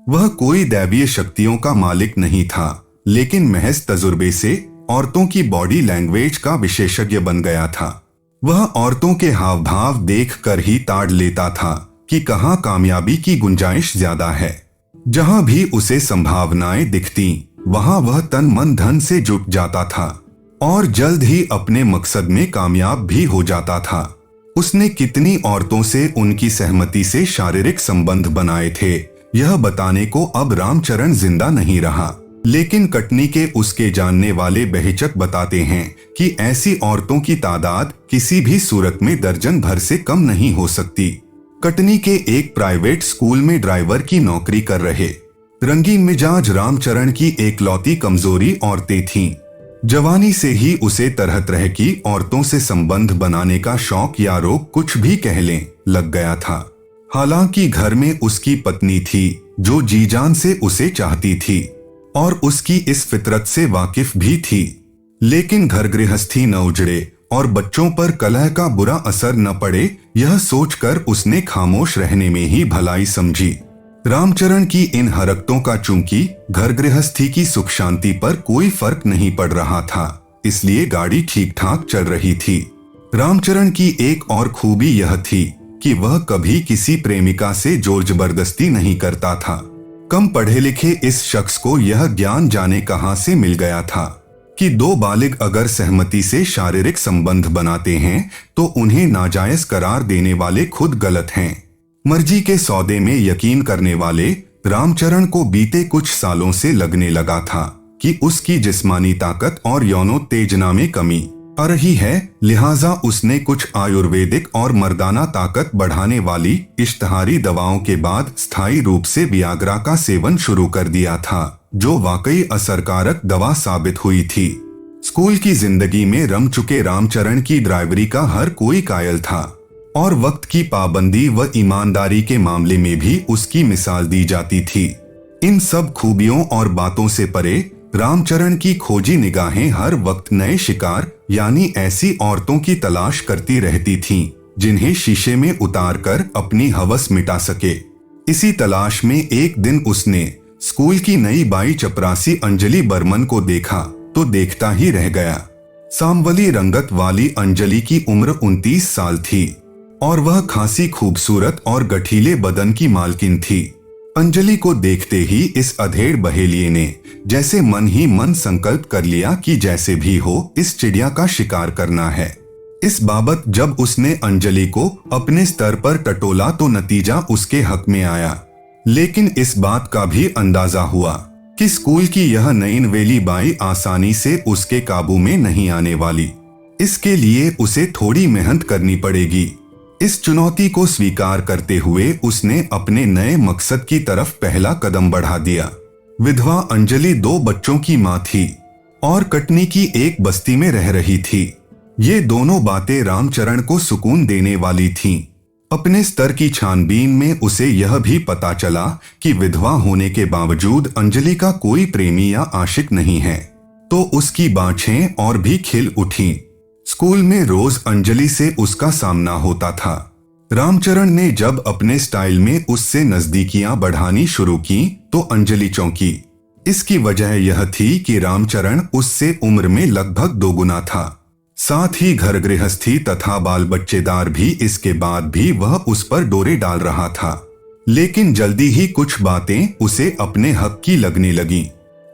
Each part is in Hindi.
वह कोई दैवीय शक्तियों का मालिक नहीं था, लेकिन महज तजुर्बे से औरतों की बॉडी लैंग्वेज का विशेषज्ञ बन गया था। वह औरतों के हाव भाव देख कर ही ताड़ लेता था कि कहाँ कामयाबी की गुंजाइश ज्यादा है। जहाँ भी उसे संभावनाएं दिखती, वहाँ वह तन मन धन से जुट जाता था और जल्द ही अपने मकसद में कामयाब भी हो जाता था। उसने कितनी औरतों से उनकी सहमति से शारीरिक संबंध बनाए थे, यह बताने को अब रामचरण जिंदा नहीं रहा, लेकिन कटनी के उसके जानने वाले बेहिचक बताते हैं कि ऐसी औरतों की तादाद किसी भी सूरत में दर्जन भर से कम नहीं हो सकती। कटनी के एक प्राइवेट स्कूल में ड्राइवर की नौकरी कर रहे रंगीन मिजाज रामचरण की एकलौती कमजोरी औरतें थीं। जवानी से ही उसे तरह तरह की औरतों से संबंध बनाने का शौक या रोग कुछ भी कह लें लग गया था। हालांकि घर में उसकी पत्नी थी जो जी जान से उसे चाहती थी और उसकी इस फितरत से वाकिफ भी थी, लेकिन घर गृहस्थी न उजड़े और बच्चों पर कलह का बुरा असर न पड़े, यह सोचकर उसने खामोश रहने में ही भलाई समझी। रामचरण की इन हरकतों का चूंकि घर गृहस्थी की सुख शांति पर कोई फर्क नहीं पड़ रहा था, इसलिए गाड़ी ठीक ठाक चल रही थी। रामचरण की एक और खूबी यह थी कि वह कभी किसी प्रेमिका से जोर जबरदस्ती नहीं करता था। कम पढ़े लिखे इस शख्स को यह ज्ञान जाने कहां से मिल गया था कि दो बालिग अगर सहमति से शारीरिक संबंध बनाते हैं तो उन्हें नाजायज करार देने वाले खुद गलत हैं। मर्जी के सौदे में यकीन करने वाले रामचरण को बीते कुछ सालों से लगने लगा था कि उसकी जिस्मानी ताकत और यौनोत्तेजना में कमी आ रही है, लिहाजा उसने कुछ आयुर्वेदिक और मर्दाना ताकत बढ़ाने वाली इश्तहारी दवाओं के बाद स्थायी रूप से वियाग्रा का सेवन शुरू कर दिया था, जो वाकई असरकारक दवा साबित हुई थी। स्कूल की जिंदगी में रम चुके रामचरण की ड्राइवरी का हर कोई कायल था और वक्त की पाबंदी व ईमानदारी के मामले में भी उसकी मिसाल दी जाती थी। इन सब खूबियों और बातों से परे रामचरण की खोजी निगाहें हर वक्त नए शिकार यानी ऐसी औरतों की तलाश करती रहती थीं, जिन्हें शीशे में उतार कर अपनी हवस मिटा सके। इसी तलाश में एक दिन उसने स्कूल की नई बाई चपरासी अंजलि बर्मन को देखा तो देखता ही रह गया। सांवली रंगत वाली अंजलि की उम्र 29 साल थी और वह खासी खूबसूरत और गठीले बदन की मालकिन थी। अंजलि को देखते ही इस अधेड़ बहेलिये ने जैसे मन ही मन संकल्प कर लिया कि जैसे भी हो इस चिड़िया का शिकार करना है। इस बाबत जब उसने अंजलि को अपने स्तर पर टटोला तो नतीजा उसके हक में आया, लेकिन इस बात का भी अंदाजा हुआ कि स्कूल की यह नईनवेली बाई आसानी से उसके काबू में नहीं आने वाली। इसके लिए उसे थोड़ी मेहनत करनी पड़ेगी। इस चुनौती को स्वीकार करते हुए उसने अपने नए मकसद की तरफ पहला कदम बढ़ा दिया। विधवा अंजलि 2 बच्चों की मां थी और कटनी की एक बस्ती में रह रही थी। ये दोनों बातें रामचरण को सुकून देने वाली थीं। अपने स्तर की छानबीन में उसे यह भी पता चला कि विधवा होने के बावजूद अंजलि का कोई प्रेमी या आशिक नहीं है, तो उसकी बाँछें और भी खिल उठीं। स्कूल में रोज अंजलि से उसका सामना होता था। रामचरण ने जब अपने स्टाइल में उससे नजदीकियां बढ़ानी शुरू की तो अंजलि चौंकी। इसकी वजह यह थी कि रामचरण उससे उम्र में लगभग 2 गुना था। साथ ही घर गृहस्थी तथा बाल बच्चेदार भी, इसके बाद भी वह उस पर डोरे डाल रहा था। लेकिन जल्दी ही कुछ बातें उसे अपने हक की लगने लगीं।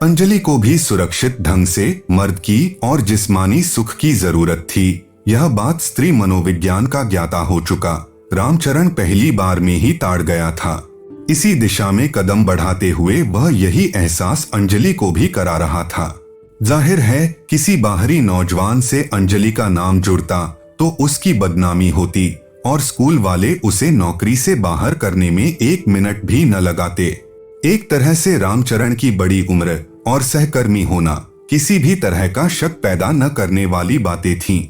अंजलि को भी सुरक्षित ढंग से मर्द की और जिस्मानी सुख की जरूरत थी। यह बात स्त्री मनोविज्ञान का ज्ञाता हो चुका रामचरण पहली बार में ही ताड़ गया था। इसी दिशा में कदम बढ़ाते हुए वह यही एहसास अंजलि को भी करा रहा था। जाहिर है किसी बाहरी नौजवान से अंजलि का नाम जुड़ता तो उसकी बदनामी होती और स्कूल वाले उसे नौकरी से बाहर करने में 1 मिनट भी न लगाते। एक तरह से रामचरण की बड़ी उम्र और सहकर्मी होना किसी भी तरह का शक पैदा न करने वाली बातें थीं।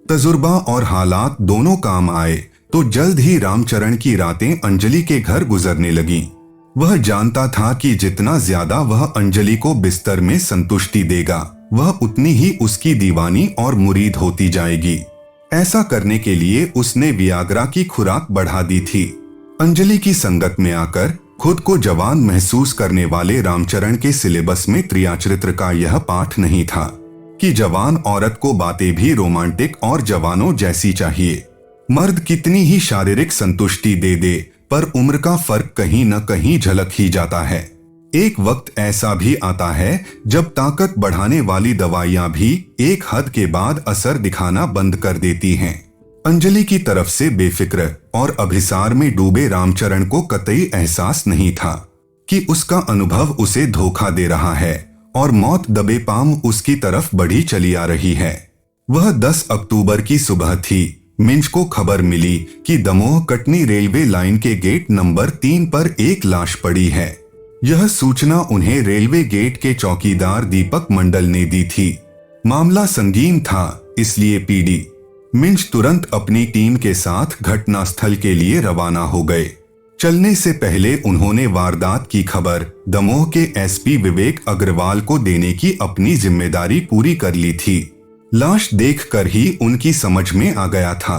तजुर्बा और हालात दोनों काम आए तो जल्द ही रामचरण की रातें अंजलि के घर गुजरने लगीं। वह जानता था कि जितना ज्यादा वह अंजलि को बिस्तर में संतुष्टि देगा, वह उतनी ही उसकी दीवानी और मुरीद होती जाएगी। ऐसा करने के लिए उसने वियाग्रा की खुराक बढ़ा दी थी। अंजलि की संगत में आकर खुद को जवान महसूस करने वाले रामचरण के सिलेबस में त्रियाचरित्र का यह पाठ नहीं था कि जवान औरत को बातें भी रोमांटिक और जवानों जैसी चाहिए। मर्द कितनी ही शारीरिक संतुष्टि दे दे, पर उम्र का फर्क कहीं न कहीं झलक ही जाता है। एक वक्त ऐसा भी आता है जब ताकत बढ़ाने वाली दवाइयां भी एक हद के बाद असर दिखाना बंद कर देती हैं। अंजलि की तरफ से बेफिक्र और अभिसार में डूबे रामचरण को कतई एहसास नहीं था कि उसका अनुभव उसे धोखा दे रहा है और मौत दबे पांव उसकी तरफ बढ़ी चली आ रही है। वह 10 अक्टूबर की सुबह थी। मिंज को खबर मिली कि दमोह कटनी रेलवे लाइन के गेट नंबर 3 पर एक लाश पड़ी है। यह सूचना उन्हें रेलवे गेट के चौकीदार दीपक मंडल ने दी थी। मामला संगीन था, इसलिए पीडी मिंज तुरंत अपनी टीम के साथ घटनास्थल के लिए रवाना हो गए। चलने से पहले उन्होंने वारदात की खबर दमोह के एसपी विवेक अग्रवाल को देने की अपनी जिम्मेदारी पूरी कर ली थी। लाश देखकर ही उनकी समझ में आ गया था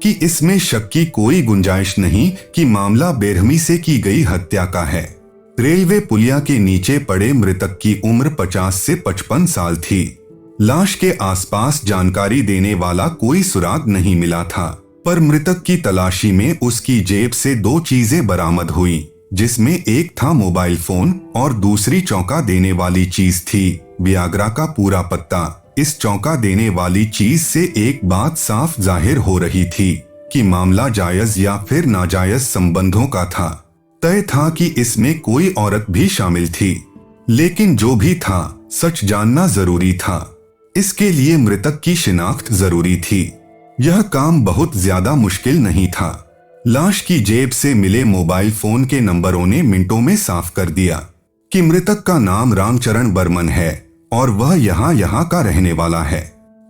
कि इसमें शक की कोई गुंजाइश नहीं कि मामला बेरहमी से की गई हत्या का है। रेलवे पुलिया के नीचे पड़े मृतक की उम्र 50 से 55 साल थी। लाश के आसपास जानकारी देने वाला कोई सुराग नहीं मिला था, पर मृतक की तलाशी में उसकी जेब से 2 चीजें बरामद हुई, जिसमें एक था मोबाइल फोन और दूसरी चौंका देने वाली चीज थी वियाग्रा का पूरा पत्ता। इस चौंका देने वाली चीज से एक बात साफ जाहिर हो रही थी कि मामला जायज या फिर नाजायज संबंधों का था। तय था कि इसमें कोई औरत भी शामिल थी, लेकिन जो भी था सच जानना जरूरी था। इसके लिए मृतक की शिनाख्त जरूरी थी। यह काम बहुत ज्यादा मुश्किल नहीं था। लाश की जेब से मिले मोबाइल फोन के नंबरों ने मिनटों में साफ कर दिया कि मृतक का नाम रामचरण बर्मन है और वह यहाँ का रहने वाला है।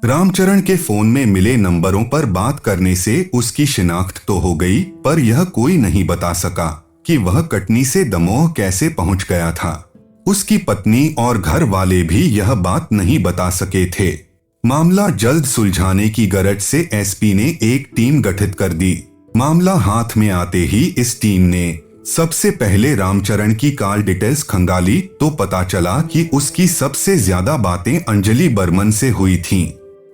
रामचरण के फोन में मिले नंबरों पर बात करने से उसकी शिनाख्त तो हो गई, पर यह कोई नहीं बता सका कि वह कटनी से दमोह कैसे पहुंच गया था। उसकी पत्नी और घर वाले भी यह बात नहीं बता सके थे। मामला जल्द सुलझाने की गरज से एसपी ने एक टीम गठित कर दी। मामला हाथ में आते ही इस टीम ने सबसे पहले रामचरण की कॉल डिटेल्स खंगाली तो पता चला कि उसकी सबसे ज्यादा बातें अंजलि बर्मन से हुई थीं।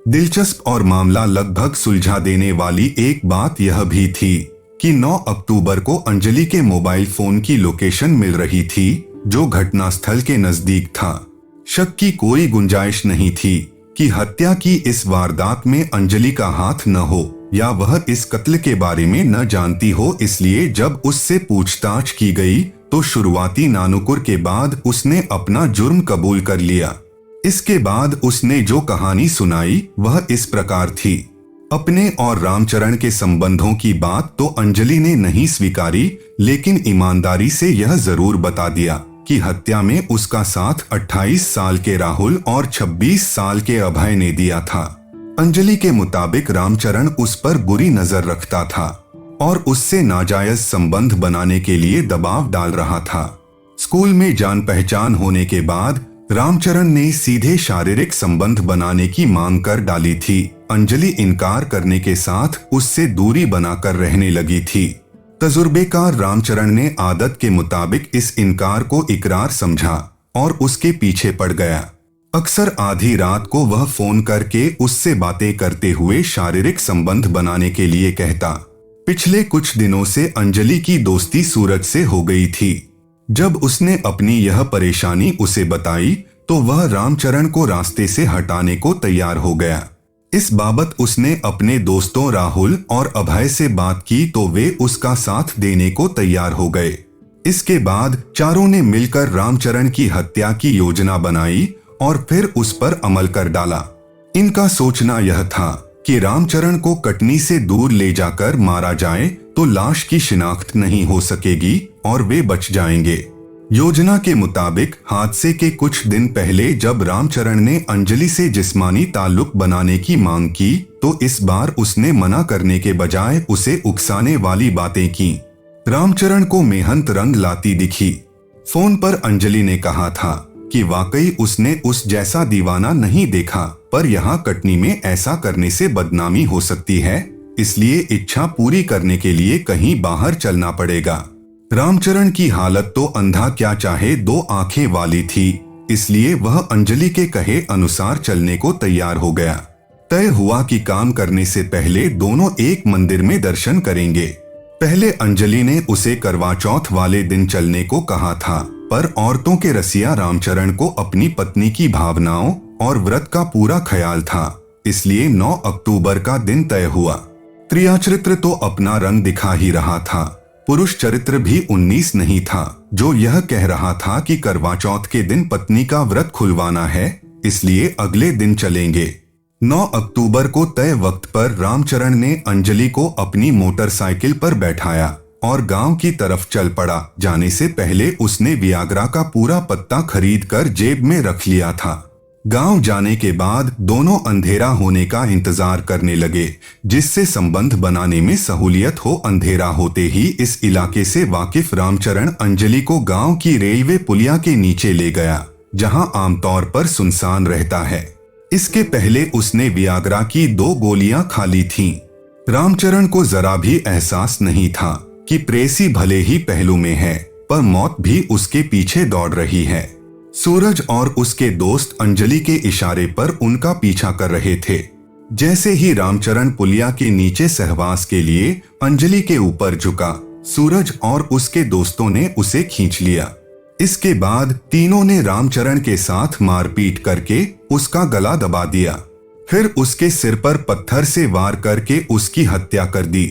दिलचस्प और मामला लगभग सुलझा देने वाली एक बात यह भी थी कि 9 अक्टूबर को अंजलि के मोबाइल फोन की लोकेशन मिल रही थी, जो घटनास्थल के नजदीक था। शक की कोई गुंजाइश नहीं थी कि हत्या की इस वारदात में अंजलि का हाथ न हो या वह इस कत्ल के बारे में न जानती हो। इसलिए जब उससे पूछताछ की गई तो शुरुआती नानुकुर के बाद उसने अपना जुर्म कबूल कर लिया। इसके बाद उसने जो कहानी सुनाई वह इस प्रकार थी। अपने और रामचरण के संबंधों की बात तो अंजलि ने नहीं स्वीकारी, लेकिन ईमानदारी से यह जरूर बता दिया कि हत्या में उसका साथ 28 साल के राहुल और 26 साल के अभय ने दिया था। अंजलि के मुताबिक रामचरण उस पर बुरी नजर रखता था और उससे नाजायज संबंध बनाने के लिए दबाव डाल रहा था। स्कूल में जान पहचान होने के बाद रामचरण ने सीधे शारीरिक संबंध बनाने की मांग कर डाली थी। अंजलि इनकार करने के साथ उससे दूरी बनाकर रहने लगी थी। तजुर्बेकार रामचरण ने आदत के मुताबिक इस इनकार को इकरार समझा और उसके पीछे पड़ गया। अक्सर आधी रात को वह फोन करके उससे बातें करते हुए शारीरिक संबंध बनाने के लिए कहता। पिछले कुछ दिनों से अंजलि की दोस्ती सूरज से हो गई थी। जब उसने अपनी यह परेशानी उसे बताई तो वह रामचरण को रास्ते से हटाने को तैयार हो गया। इस बाबत उसने अपने दोस्तों राहुल और अभय से बात की तो वे उसका साथ देने को तैयार हो गए। इसके बाद चारों ने मिलकर रामचरण की हत्या की योजना बनाई और फिर उस पर अमल कर डाला। इनका सोचना यह था कि रामचरण को कटनी से दूर ले जाकर मारा जाए तो लाश की शिनाख्त नहीं हो सकेगी और वे बच जाएंगे। योजना के मुताबिक हादसे के कुछ दिन पहले जब रामचरण ने अंजलि से जिस्मानी ताल्लुक बनाने की मांग की तो इस बार उसने मना करने के बजाय उसे उकसाने वाली बातें की। रामचरण को मेहनत रंग लाती दिखी। फोन पर अंजलि ने कहा था कि वाकई उसने उस जैसा दीवाना नहीं देखा, पर यहाँ कटनी में ऐसा करने से बदनामी हो सकती है, इसलिए इच्छा पूरी करने के लिए कहीं बाहर चलना पड़ेगा। रामचरण की हालत तो अंधा क्या चाहे दो आंखें वाली थी, इसलिए वह अंजलि के कहे अनुसार चलने को तैयार हो गया। तय हुआ कि काम करने से पहले दोनों एक मंदिर में दर्शन करेंगे। पहले अंजलि ने उसे करवा चौथ वाले दिन चलने को कहा था, पर औरतों के रसिया रामचरण को अपनी पत्नी की भावनाओं और व्रत का पूरा ख्याल था, इसलिए 9 अक्टूबर का दिन तय हुआ। स्त्रिया चरित्र तो अपना रंग दिखा ही रहा था, पुरुष चरित्र भी 19 नहीं था, जो यह कह रहा था कि करवा चौथ के दिन पत्नी का व्रत खुलवाना है, इसलिए अगले दिन चलेंगे। 9 अक्टूबर को तय वक्त पर रामचरण ने अंजलि को अपनी मोटरसाइकिल पर बैठाया और गांव की तरफ चल पड़ा। जाने से पहले उसने वियाग्रा का पूरा पत्ता खरीदकर जेब में रख लिया था। गांव जाने के बाद दोनों अंधेरा होने का इंतजार करने लगे, जिससे संबंध बनाने में सहूलियत हो। अंधेरा होते ही इस इलाके से वाकिफ रामचरण अंजलि को गांव की रेलवे पुलिया के नीचे ले गया, जहां आमतौर पर सुनसान रहता है। इसके पहले उसने वियाग्रा की 2 गोलियां खा ली थीं। रामचरण को जरा भी एहसास नहीं था कि प्रेसी भले ही पहलू में है, पर मौत भी उसके पीछे दौड़ रही है। सूरज और उसके दोस्त अंजलि के इशारे पर उनका पीछा कर रहे थे। जैसे ही रामचरण पुलिया के नीचे सहवास के लिए अंजलि के ऊपर झुका, सूरज और उसके दोस्तों ने उसे खींच लिया। इसके बाद तीनों ने रामचरण के साथ मारपीट करके उसका गला दबा दिया, फिर उसके सिर पर पत्थर से वार करके उसकी हत्या कर दी।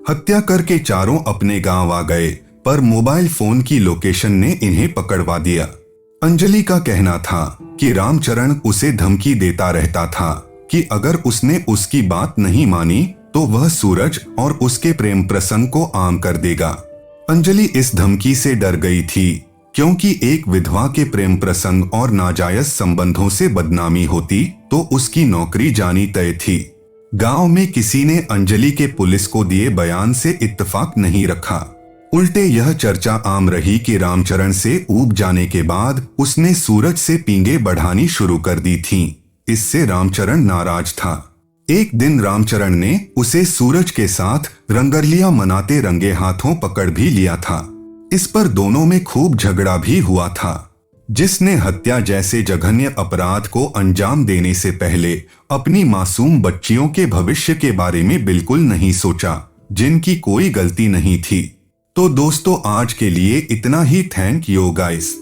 हत्या करके चारों अपने गांव आ गए, पर मोबाइल फोन की लोकेशन ने इन्हें पकड़वा दिया। अंजलि का कहना था कि रामचरण उसे धमकी देता रहता था कि अगर उसने उसकी बात नहीं मानी तो वह सूरज और उसके प्रेम प्रसंग को आम कर देगा। अंजलि इस धमकी से डर गई थी, क्योंकि एक विधवा के प्रेम प्रसंग और नाजायज संबंधों से बदनामी होती तो उसकी नौकरी जानी तय थी। गांव में किसी ने अंजलि के पुलिस को दिए बयान से इत्तेफाक नहीं रखा। उल्टे यह चर्चा आम रही कि रामचरण से ऊब जाने के बाद उसने सूरज से पींगे बढ़ानी शुरू कर दी थीं। इससे रामचरण नाराज था। एक दिन रामचरण ने उसे सूरज के साथ रंगरलिया मनाते रंगे हाथों पकड़ भी लिया था। इस पर दोनों में खूब झगड़ा भी हुआ था। जिसने हत्या जैसे जघन्य अपराध को अंजाम देने से पहले अपनी मासूम बच्चियों के भविष्य के बारे में बिल्कुल नहीं सोचा, जिनकी कोई गलती नहीं थी। तो दोस्तों आज के लिए इतना ही। Thank you guys.